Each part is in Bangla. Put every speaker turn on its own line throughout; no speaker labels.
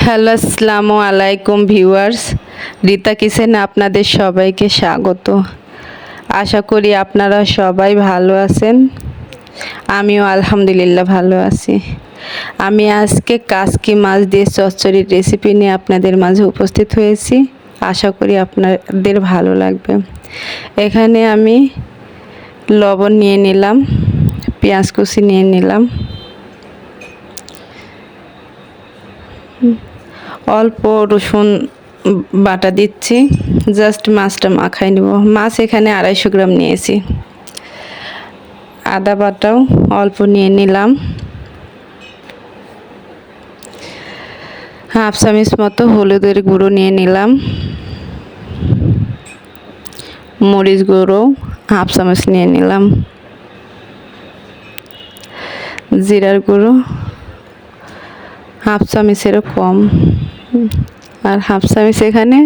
হ্যালো, আসসালামু আলাইকুম ভিউয়ার্স। রিতা কিচেনে আপনাদের সবাইকে স্বাগত। আশা করি আপনারা সবাই ভালো আছেন। আমিও আলহামদুলিল্লাহ ভালো আছি। আমি আজকে কাচকি মাছ দিয়ে চচ্চড়ির রেসিপি নিয়ে আপনাদের মাঝে উপস্থিত হয়েছি। আশা করি আপনাদের ভালো লাগবে। এখানে আমি লবণ নিয়ে নিলাম, পেঁয়াজ কুচি নিয়ে নিলাম, অল্প রসুন বাটা দিচ্ছি, জাস্ট মাছটা মাখাই নেব। মাছ এখানে 250 গ্রাম নিয়েছি। আদা বাটাও অল্প নিয়ে নিলাম, হাফ চামচ মতো হলুদের গুঁড়ো নিয়ে নিলাম, মরিচ গুঁড়ো হাফ চামচ নিয়ে নিলাম, জিরার গুঁড়ো হাফ চামচেরও কম, আর হাফ চামচ এখানে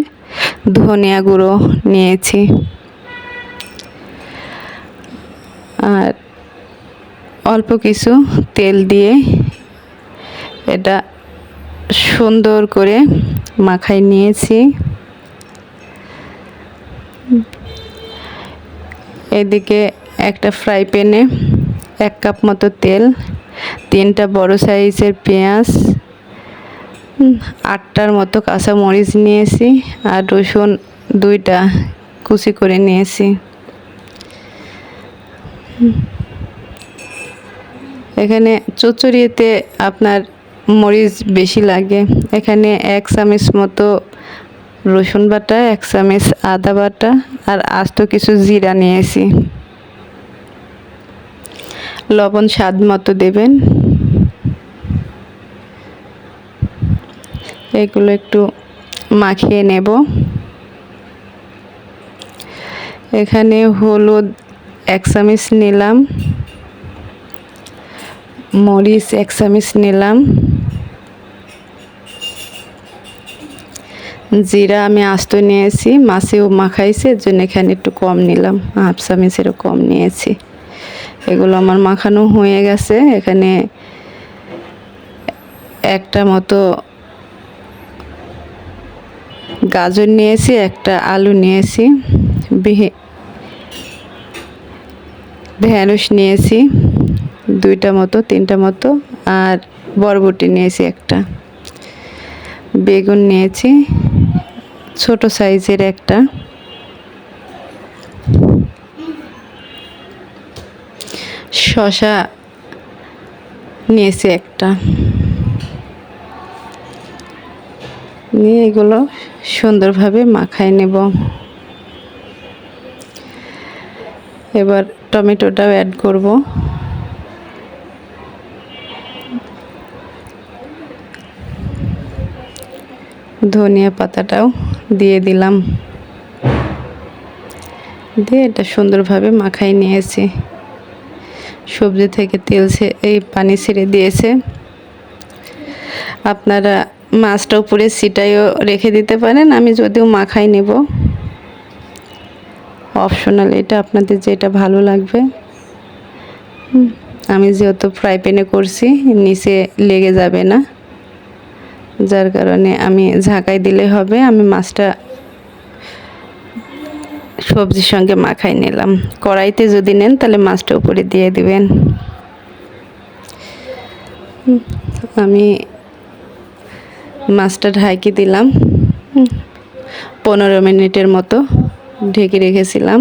ধনিয়া গুঁড়ো নিয়েছি। আর অল্প কিছু তেল দিয়ে এটা সুন্দর করে মাখাই নিয়েছি। এদিকে একটা ফ্রাই প্যানে 1 কাপ মতো তেল, 3টা বড় সাইজের পেঁয়াজ, 8টার মতো কাঁচা মরিচ নিয়েছি, আর রসুন 2টা কুচি করে নিয়েছি। এখানে চচ্চড়িতে আপনার মরিচ বেশি লাগে। এখানে 1 চামচ মতো রসুন বাটা, 1 চামচ আদা বাটা, আর আস্ত কিছু জিরা নিয়েছি। লবণ স্বাদ মতো দেবেন। এগুলো একটু মাখিয়ে নেব। এখানে হলুদ 1 চামচ নিলাম, মরিচ 1 চামচ নিলাম, জিরা আমি আস্ত নিয়েছি, মাছেও মাখাইছে, এর জন্য এখানে একটু কম নিলাম, হাফ চামচেরও কম নিয়েছি। এগুলো আমার মাখানো হয়ে গেছে। এখানে একটা মতো গাজর নিয়েছি, একটা আলু নিয়েছি, ঢেঁড়স নিয়েছি 2টা মতো, 3টা মতো, আর বরবটি নিয়েছি একটা, বেগুন নিয়েছি ছোট সাইজের একটা, শসা নিয়েছি একটা। নিয়ে এগুলো সুন্দরভাবে মাখাই নেব। এবার টমেটোটাও অ্যাড করব। ধনিয়া পাতাটাও দিয়ে দিলাম, দিয়ে এটা সুন্দরভাবে মাখাই নিয়েছি। সবজি থেকে পানি ছেড়ে দিয়েছে। আপনারা মাছটা উপরে ছিটাইও রেখে দিতে পারেন, আমি যদিও মাখাই নেব, অপশনাল, এটা আপনাদের যেটা ভালো লাগবে। আমি যেহেতু ফ্রাই প্যানে করছি, নিচে লেগে যাবে না, যার কারণে আমি ঝাঁকাই দিলে হবে। আমি মাছটা সবজির সঙ্গে মাখাই নিলাম। কড়াইতে যদি নেন তাহলে মাছটা উপরে দিয়ে দিবেন। আমি মাছটা ঢাকি দিলাম, 15 মিনিটের মতো ঢেকে রেখেছিলাম।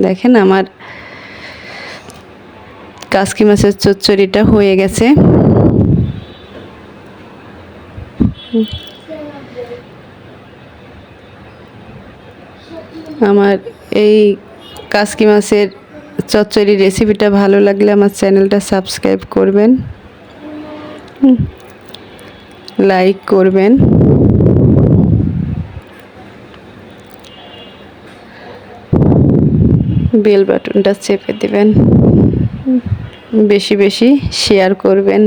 দেখেন আমার কাচকি মাছের চচ্চড়িটা হয়ে গেছে। আমার এই কাচকি মাছের চচ্চড়ি রেসিপিটা ভালো লাগলে আমার চ্যানেলটা সাবস্ক্রাইব করবেন, লাইক করবেন, বেল বাটনটা চেপে দিবেন, বেশি বেশি শেয়ার করবেন।